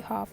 1/2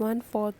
1/4